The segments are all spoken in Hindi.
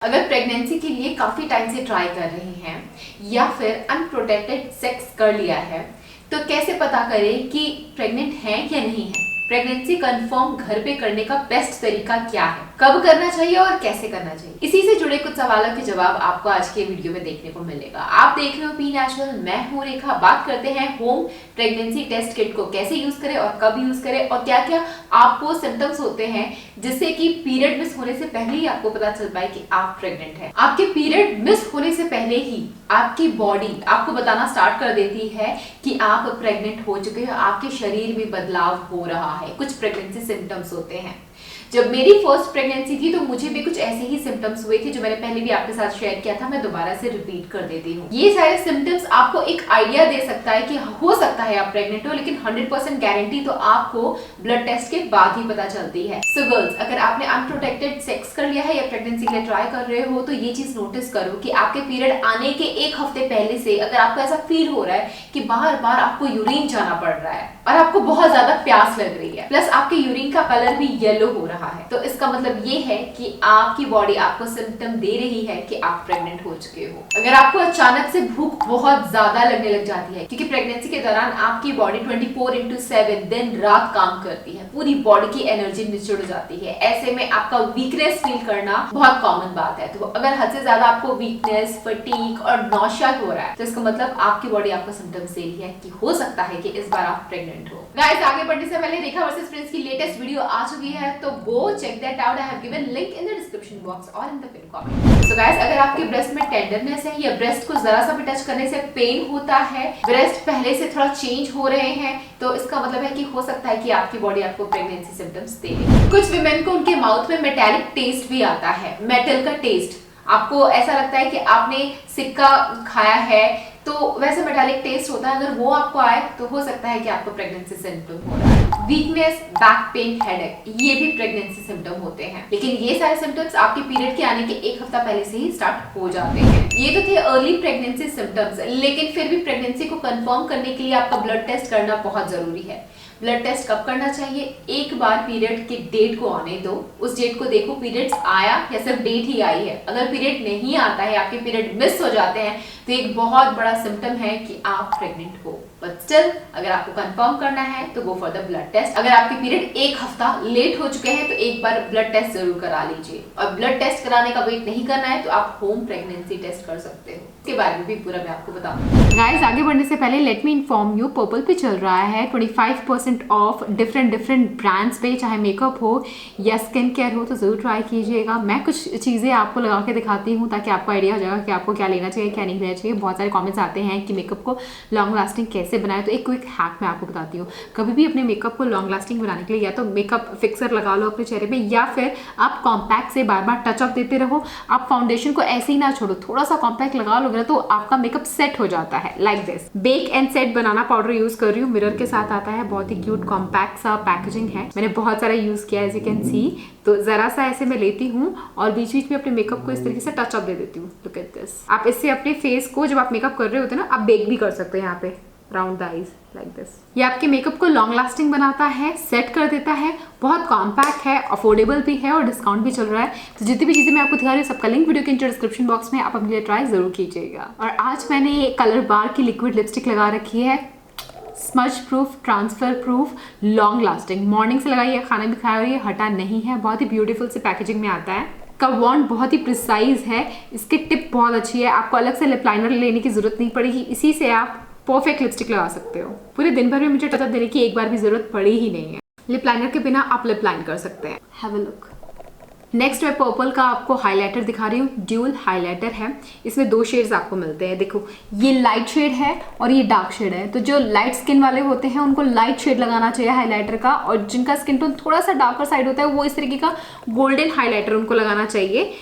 अगर प्रेगनेंसी के लिए काफी टाइम से ट्राई कर रहे हैं या फिर अनप्रोटेक्टेड सेक्स कर लिया है तो कैसे पता करें कि प्रेग्नेंट हैं या नहीं है। प्रेगनेंसी कंफर्म घर पे करने का बेस्ट तरीका क्या है, कब करना चाहिए और कैसे करना चाहिए, इसी से जुड़े कुछ सवालों के जवाब आपको आज के वीडियो में देखने को मिलेगा। आप देख रहे हो बी नेचुरल, मैं हूँ रेखा। बात करते हैं होम प्रेगनेंसी टेस्ट किट को कैसे यूज करें और कब यूज करें और क्या क्या आपको सिम्टम्स होते हैं जिससे कि पीरियड मिस होने से पहले ही आपको पता चल पाए कि आप प्रेग्नेंट हैं। आपके पीरियड मिस होने से पहले ही आपकी बॉडी आपको बताना स्टार्ट कर देती है कि आप प्रेग्नेंट हो चुके हो, आपके शरीर में बदलाव हो रहा है। कुछ प्रेगनेंसी सिम्टम्स होते हैं। जब मेरी फर्स्ट प्रेगनेंसी थी तो मुझे भी कुछ ऐसे ही सिम्टम्स हुए थे जो मैंने पहले भी आपके साथ शेयर किया था। मैं दोबारा से रिपीट कर देती हूँ। ये सारे सिम्टम्स आपको एक आइडिया दे सकता है कि हो सकता है आप प्रेग्नेंट हो, लेकिन 100% गारंटी तो आपको ब्लड टेस्ट के बाद ही पता चलती है। सो गर्ल्स, अगर आपने अनप्रोटेक्टेड सेक्स कर लिया है या प्रेगनेंसी के लिए ट्राई कर रहे हो तो ये चीज नोटिस करो कि आपके पीरियड आने के एक हफ्ते पहले से अगर आपको ऐसा फील हो रहा है कि बार बार आपको यूरिन जाना पड़ रहा है और आपको बहुत ज्यादा प्यास लग रही है, प्लस आपके यूरिन का कलर भी येलो हो रहा है, तो इसका मतलब ये है कि आपकी बॉडी आपको सिम्टम दे रही है कि आप प्रेग्नेंट हो चुके हो। अगर आपको अचानक से भूख बहुत ज्यादा लगने लग जाती है, क्योंकि प्रेगनेंसी के दौरान आपकी बॉडी 24/7 दिन रात काम करती है, पूरी बॉडी की एनर्जी निचुड़ जाती है, ऐसे में आपका वीकनेस फील करना बहुत कॉमन बात है। तो अगर हद से ज्यादा आपको वीकनेस, फटीग और नौशिया हो रहा है तो इसका मतलब आपकी बॉडी आपको सिम्टम्स दे रही है कि हो सकता है कि इस बार आप प्रेग्नेंट हो। गाइस, आगे बढ़ने से पहले रेखा वर्सेस प्रिंस की लेटेस्ट वीडियो आ चुकी है, तो go check that out. I have given link in the description box और in the pin comment. So guys, अगर आपके ब्रेस्ट में टेंडरनेस है या ब्रेस्ट को जरा सा भी टच करने से पेन होता है, ब्रेस्ट पहले से थोड़ा चेंज हो रहे हैं, तो इसका मतलब है कि हो सकता है कि आपकी बॉडी आपको प्रेगनेंसी सिम्टम्स दे रही है। कुछ विमेन को उनके माउथ में मेटालिक टेस्ट भी आता है, मेटल का टेस्ट। आपको ऐसा लगता है कि आपने सिक्का खाया है, तो वैसे मेटालिक टेस्ट होता है। अगर वो आपको आए तो हो सकता है कि आपको प्रेगनेंसी सिम्टम हो रहा है। वीकनेस, बैक पेन, हेडेक, ये भी प्रेगनेंसी सिम्टम होते हैं, लेकिन ये सारे सिम्टम्स आपके पीरियड के आने के एक हफ्ता पहले से ही स्टार्ट हो जाते हैं। ये तो थे अर्ली प्रेगनेंसी सिम्टम्स, लेकिन फिर भी प्रेगनेंसी को कंफर्म करने के लिए आपका ब्लड टेस्ट करना बहुत जरूरी है। ब्लड टेस्ट कब करना चाहिए? एक बार पीरियड के डेट को आने दो, उस डेट को देखो पीरियड्स आया या सिर्फ डेट ही आई है। अगर पीरियड नहीं आता है, आपके पीरियड मिस हो जाते हैं, तो एक बहुत बड़ा सिम्टम है कि आप प्रेग्नेंट हो। बट स्टिल अगर आपको कंफर्म करना है तो go for the blood test. अगर आपके पीरियड एक हफ्ता लेट हो चुके हैं तो एक बार ब्लड टेस्ट जरूर करा लीजिए, और ब्लड टेस्ट कराने का वेट नहीं करना है तो आप होम प्रेगनेंसी टेस्ट कर सकते हो। इसके बारे में भी पूरा मैं आपको बताऊंगा। गाइस, आगे बढ़ने से पहले let me inform you, purple पे चल रहा है 25% ऑफ डिफरेंट ब्रांड्स पे, चाहे मेकअप हो या स्किन केयर हो, तो जरूर ट्राई कीजिएगा। मैं कुछ चीजें आपको लगा के दिखाती हूँ ताकि आपको आइडिया हो जाएगा कि आपको क्या लेना चाहिए, क्या नहीं लेना चाहिए। बहुत सारे कमेंट्स आते हैं कि मेकअप को लॉन्ग लास्टिंग कैसे बनाए, तो एक क्विक हैक मैं आपको बताती हूँ। कभी भी अपने मेकअप को लॉन्ग लास्टिंग बनाने के लिए या तो मेकअप फिक्सर लगा लो अपने चेहरे पे, या फिर आप कॉम्पैक्ट से बार बार टचअप देते रहो। आप फाउंडेशन को ऐसे ही ना छोड़ो, थोड़ा सा कॉम्पैक्ट लगा लोगे ना तो आपका मेकअप सेट हो जाता है। Like this bake and set banana powder use कर रही हूँ, मिरर के साथ आता है, बहुत ही क्यूट कॉम्पैक्ट सा पैकेजिंग है। मैंने बहुत सारा यूज किया एज यू कैन सी। तो जरा सा ऐसे मैं लेती हूँ और बीच बीच में अपने मेकअप को इस तरीके से टचअप दे देती हूँ। Look at this. आप इससे अपने फेस को, जब आप मेकअप कर रहे होते हैं ना, आप बेक भी कर सकते हैं यहाँ पे round the eyes like this. ये आपके मेकअप को लॉन्ग लास्टिंग बनाता है, सेट कर देता है, बहुत कॉम्पैक्ट है, अफोर्डेबल भी है और डिस्काउंट भी चल रहा है। तो जितनी भी चीजें मैं आपको दिखा रही हूँ सबका लिंक वीडियो के डिस्क्रिप्शन बॉक्स में, आप अपने लिए ट्राई जरूर कीजिएगा। और आज मैंने कलर बार की लिक्विड लिपस्टिक लगा रखी है, smudge proof, transfer proof, long lasting. Morning से लगाई है, खाना भी खाया और ये हटा नहीं है। बहुत ही ब्यूटीफुल से पैकेजिंग में आता है। का वॉन्ड बहुत ही प्रिसाइज है, इसकी टिप बहुत अच्छी है, आपको अलग से लिप लाइनर लेने की जरूरत नहीं पड़ेगी, इसी से आप परफेक्ट लिपस्टिक लगा सकते हो। पूरे दिन भर में मुझे टचअप देने की एक बार भी जरूरत पड़ी ही नहीं है। लिप लाइनर के बिना आप लिप लाइन कर सकते हैं। Have a look. नेक्स्ट मैं पर्पल का आपको हाइलाइटर दिखा रही हूँ, ड्यूल हाइलाइटर है। इसमें 2 शेड्स आपको मिलते हैं। देखो, ये लाइट शेड है और ये डार्क शेड है। तो जो लाइट स्किन वाले होते हैं उनको लाइट शेड लगाना चाहिए हाइलाइटर का, और जिनका स्किन टोन थोड़ा सा डार्कर साइड होता है वो इस तरीके का गोल्डन हाइलाइटर उनको लगाना चाहिए।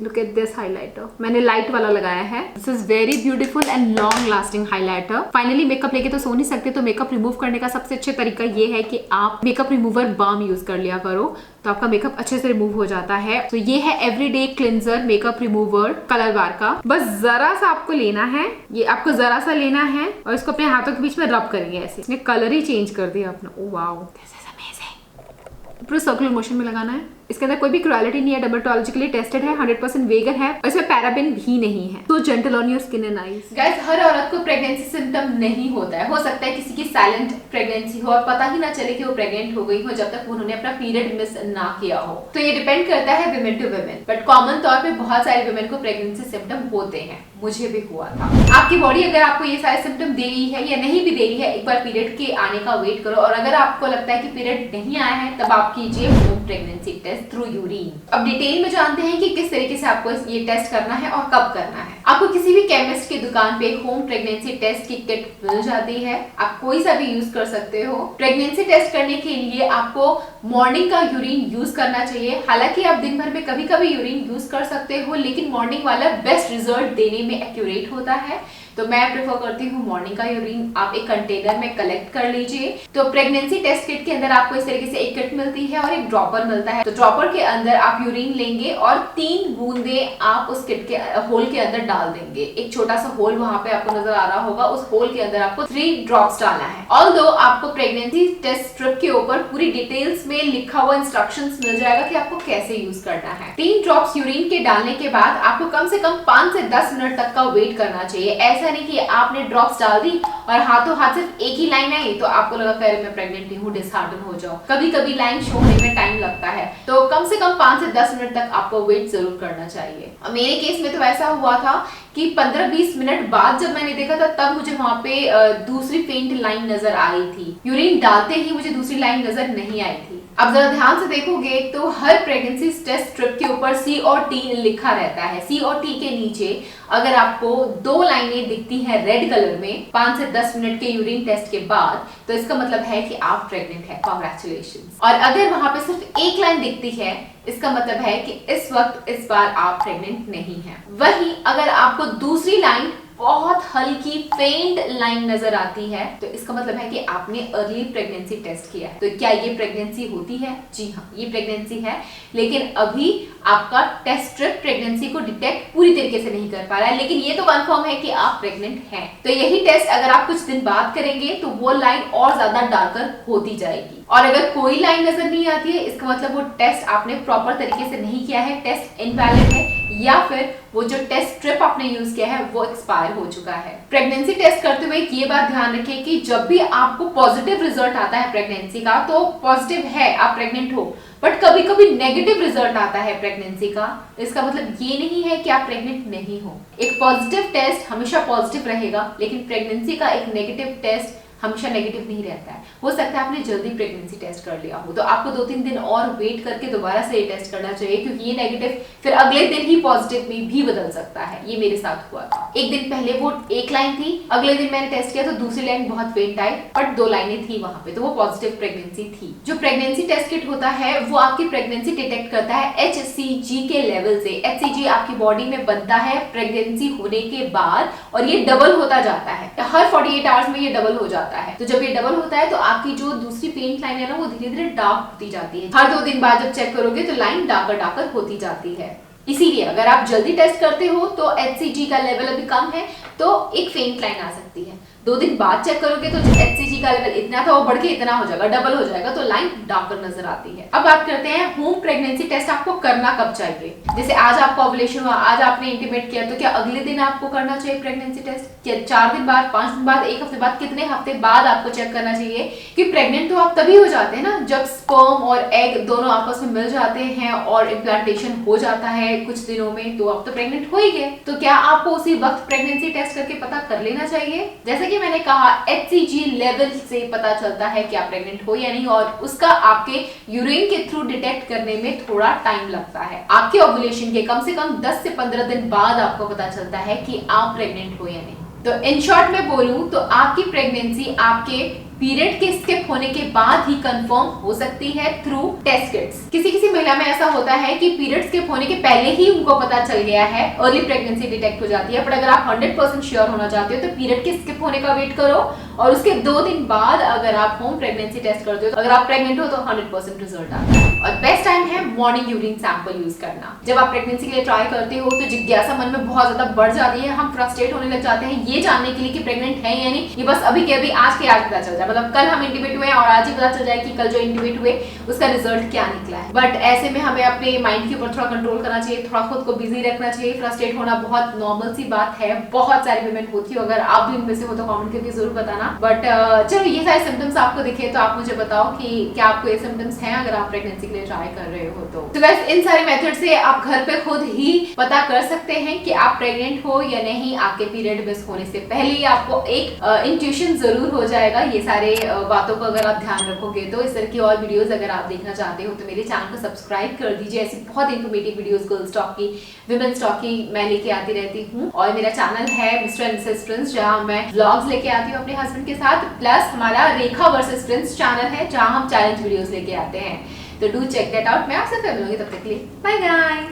लुक एट दिस हाइलाइटर, मैंने लाइट वाला लगाया है। This is very beautiful and long lasting highlighter. Finally makeup लेके तो सो नहीं सकते, तो मेकअप रिमूव करने का सबसे अच्छा तरीका ये है कि आप मेकअप रिमूवर बाम यूज कर लिया करो, तो आपका मेकअप अच्छे से रिमूव हो जाता है। तो ये है everyday cleanser makeup remover colour bar का। बस जरा सा आपको लेना है, ये आपको जरा सा लेना है और इसको अपने हाथों के बीच में रब करेंगे ऐसे। इसने कलर ही चेंज कर दिया अपना। Oh wow, this is amazing. पूरे सर्कुलर मोशन में लगाना है। इसके अंदर कोई भी क्रुएलिटी नहीं है, डर्मेटोलॉजिकली टेस्टेड है, 100% वेगन है और इसमें पैराबेन भी नहीं है। तो gentle on your skin and eyes. Guys, हर औरत को प्रेगनेंसी सिम्टम नहीं होता है। हो सकता है किसी की साइलेंट प्रेगनेंसी हो और पता ही ना चले कि वो प्रेग्नेंट हो गई हो जब तक उन्होंने अपना पीरियड मिस ना किया हो। तो ये डिपेंड करता है women to women, but common तौर पे बहुत सारे विमेन को प्रेगनेंसी सिम्टम होते हैं। मुझे भी हुआ था। आपकी बॉडी अगर आपको ये सारे सिम्टम दे रही है या नहीं भी दे रही है, एक बार पीरियड के आने का वेट करो और अगर आपको लगता है कि पीरियड नहीं आया है तब आप कीजिए home pregnancy test through urine. अब डिटेल में जानते हैं कि किस तरीके से आपको ये टेस्ट करना है और कब करना है। आपको किसी भी केमिस्ट की दुकान पे होम प्रेगनेंसी टेस्ट की किट मिल जाती है, आप कोई सा भी यूज कर सकते हो। प्रेगनेंसी टेस्ट करने के लिए आपको मॉर्निंग का यूरिन यूज करना चाहिए। हालांकि आप दिन भर में कभी कभी यूरिन यूज कर सकते हो, लेकिन मॉर्निंग वाला बेस्ट रिजल्ट देने में एक्यूरेट होता है, तो मैं प्रेफर करती हूँ मॉर्निंग का यूरिन आप एक कंटेनर में कलेक्ट कर लीजिए। तो प्रेगनेंसी टेस्ट किट के अंदर आपको इस तरीके से एक किट मिलती है और एक ड्रॉपर मिलता है। तो ड्रॉपर के अंदर आप यूरिन लेंगे और 3 बूंदे आप उस किट के होल के अंदर डाल देंगे। एक छोटा सा होल वहां पे आपको नजर आ रहा होगा, उस होल के अंदर आपको 3 ड्रॉप्स डालना है। ऑल्दो आपको प्रेगनेंसी टेस्ट स्ट्रिप के ऊपर पूरी डिटेल्स में लिखा हुआ इंस्ट्रक्शंस मिल जाएगा कि आपको कैसे यूज करना है। 3 ड्रॉप्स यूरिन के डालने के बाद आपको कम से कम 5 से 10 मिनट तक का वेट करना चाहिए। ऐसा नहीं कि आपने ड्रॉप्स डाल दी और हाथों हाथ सिर्फ एक ही लाइन आई तो आपको लगा कि मैं प्रेग्नेंट हूँ, डिसहार्टन हो जाओ। कभी कभी लाइन शो होने में टाइम लगता है, तो कम से कम 5 से 10 मिनट तक आपको वेट जरूर करना चाहिए। मेरे केस में तो ऐसा हुआ था कि 15-20 मिनट बाद जब मैंने देखा था तब मुझे वहां पे दूसरी फेंट लाइन नजर आई थी। यूरिन डालते ही मुझे दूसरी लाइन नजर नहीं आई थी। अब जरा ध्यान से देखोगे तो हर प्रेगनेंसी टेस्ट स्ट्रिप के ऊपर C और T लिखा रहता है। C और T के नीचे अगर आपको 2 लाइनें दिखती हैं रेड कलर में 5 से 10 मिनट के यूरिन टेस्ट के बाद, तो इसका मतलब है कि आप प्रेग्नेंट है। कांग्रेचुलेशंस। और अगर वहां पे सिर्फ एक लाइन दिखती है, इसका मतलब है कि इस वक्त इस बार आप प्रेग्नेंट नहीं है। वहीं अगर आपको दूसरी लाइन बहुत हल्की फेंट लाइन नजर आती है, तो इसका मतलब है कि आपने अर्ली प्रेगनेंसी टेस्ट किया है। तो क्या ये प्रेगनेंसी होती है? जी हाँ, ये प्रेगनेंसी है, लेकिन अभी आपका टेस्ट स्ट्रिप प्रेगनेंसी को डिटेक्ट पूरी तरीके से नहीं कर पा रहा है, लेकिन ये तो कंफर्म है कि आप प्रेग्नेंट हैं। तो यही टेस्ट अगर आप कुछ दिन बाद करेंगे तो वो लाइन और ज्यादा डार्कर होती जाएगी। और अगर कोई लाइन नजर नहीं आती है, इसका मतलब वो टेस्ट आपने प्रॉपर तरीके से नहीं किया है, टेस्ट इनवैलिड है, या फिर वो जो टेस्ट स्ट्रिप आपने यूज किया है वो एक्सपायर हो चुका है। प्रेगनेंसी टेस्ट करते हुए ये बात ध्यान रखें कि जब भी आपको पॉजिटिव रिजल्ट आता है प्रेगनेंसी का, तो पॉजिटिव है, आप प्रेग्नेंट हो, बट कभी कभी नेगेटिव रिजल्ट आता है प्रेगनेंसी का, इसका मतलब ये नहीं है कि आप प्रेग्नेंट नहीं हो। एक पॉजिटिव टेस्ट हमेशा पॉजिटिव रहेगा, लेकिन प्रेगनेंसी का एक नेगेटिव टेस्ट हमेशा नेगेटिव नहीं रहता है। हो सकता है आपने जल्दी प्रेगनेंसी टेस्ट कर लिया हो, तो आपको 2-3 दिन और वेट करके दोबारा से ये टेस्ट करना चाहिए, क्योंकि ये नेगेटिव फिर अगले दिन ही पॉजिटिव में भी बदल सकता है। ये मेरे साथ हुआ था। एक दिन पहले वो एक लाइन थी, अगले दिन मैंने टेस्ट किया तो दूसरी लाइन बहुत फेंट आई, बट 2 लाइनें थी वहां पे, तो वो पॉजिटिव प्रेगनेंसी थी। जो प्रेगनेंसी टेस्ट किट होता है वो आपकी प्रेगनेंसी डिटेक्ट करता है HCG के लेवल से। HCG आपकी बॉडी में बनता है प्रेगनेंसी होने के बाद, और ये डबल होता जाता है, हर 48 आवर्स में ये डबल हो जाता है। तो जब ये डबल होता है तो आपकी जो दूसरी फेंट लाइन है ना, वो धीरे धीरे डार्क होती जाती है। हर 2 दिन बाद जब चेक करोगे तो लाइन डार्कर होती जाती है। इसीलिए अगर आप जल्दी टेस्ट करते हो तो HCG का लेवल अभी कम है तो एक फेंट लाइन आ सकती है। 2 दिन बाद चेक करोगे तो जो HCG का लेवल इतना था वो बढ़ के इतना हो जाएगा, डबल हो जाएगा, तो लाइन डार्कर नजर आती है। अब बात करते हैं होम प्रेगनेंसी टेस्ट आपको करना कब चाहिए। जैसे आज आपको ओव्यूलेशन हुआ, आज आपने इंटीमेट किया, तो क्या अगले दिन आपको करना चाहिए प्रेगनेंसी टेस्ट? क्या 4 दिन बाद, 5 दिन बाद, 1 हफ्ते बाद, कितने हफ्ते बाद आपको चेक करना चाहिए? कि प्रेग्नेंट तो आप तभी हो जाते हैं ना जब स्पर्म और एग दोनों आपस में मिल जाते हैं और इम्प्लांटेशन हो जाता है कुछ दिनों में, तो आप तो प्रेग्नेंट हो ही गए। तो क्या आपको उसी वक्त प्रेगनेंसी टेस्ट करके पता कर लेना चाहिए? जैसे कि मैंने कहा, HCG लेवल से पता चलता है कि आप प्रेग्नेंट हो या नहीं, और उसका आपके यूरिन के थ्रू डिटेक्ट करने में थोड़ा टाइम लगता है। आपके ओव्यूलेशन के कम से कम 10 से 15 दिन बाद आपको पता चलता है कि आप प्रेग्नेंट हो या नहीं। तो इन शॉर्ट में बोलूं तो आपकी प्रेगनेंसी आपके पीरियड के स्किप होने के बाद ही कंफर्म हो सकती है थ्रू टेस्ट किट्स। किसी महिला में ऐसा होता है कि पीरियड स्किप होने के पहले ही उनको पता चल गया है, अर्ली प्रेगनेंसी डिटेक्ट हो जाती है। पर अगर आप 100% श्योर होना चाहते हो तो पीरियड के स्किप होने का वेट करो, और उसके 2 दिन बाद अगर आप होम प्रेगनेंसी टेस्ट करते हो तो अगर आप प्रेग्नेंट हो तो 100% रिजल्ट आता है। और बेस्ट टाइम है मॉर्निंग यूरिन सैंपल यूज करना। जब आप प्रेगनेंसी के लिए ट्राई करते हो तो जिज्ञासा मन में बहुत ज्यादा बढ़ जाती है, हम फ्रस्ट्रेट होने लग जाते हैं ये जानने के लिए कि प्रेग्नेंट है या नहीं। ये बस अभी के अभी आज के आज पता चल जाए, मतलब कल हम इंटीमेट हुए और आज ही पता चल जाए कि कल जो इंटीमेट हुए उसका रिजल्ट क्या निकला है। बट ऐसे में हमें अपने माइंड के ऊपर थोड़ा कंट्रोल करना चाहिए, थोड़ा खुद को बिजी रखना चाहिए। फ्रस्ट्रेट होना बहुत नॉर्मल सी बात है, बहुत सारी वुमेन होती है, अगर आप भी उनमें से हो तो कमेंट करके जरूर बताना। बट चलो ये सारे सिम्टम्स आपको दिखे तो आप मुझे बताओ कि क्या आपको ये सिम्टम्स हैं अगर आप प्रेगनेंसी के लिए ट्राई कर रहे हो तो गाइस इन सारे मेथड से आप घर पे खुद ही पता कर सकते हैं कि आप प्रेग्नेंट हो या नहीं। आपके पीरियड मिस होने से पहले ही आपको एक इंट्यूशन जरूर हो जाएगा। ये सारे बातों को अगर आप ध्यान रखोगे तो इस तरह की और वीडियोस अगर आप देखना चाहते हो तो मेरे चैनल को सब्सक्राइब कर दीजिए। ऐसी बहुत इंफॉर्मेटिव वीडियोस गर्ल्स टॉक की, विमेंस टॉक की मैं लेके आती रहती हूँ। और मेरा चैनल है मिस्टर एंड मिसेस प्रिंस, जहाँ मैं व्लॉग्स लेके आती हूँ अपने हस्बैंड के साथ। प्लस हमारा रेखा वर्सेस प्रिंस चैनल है जहाँ हम चैलेंज वीडियोस लेके आते हैं। तो डू चेक दैट आउट। मैं आपसे फिर मिलूंगी, तब तक के लिए बाय गाइस।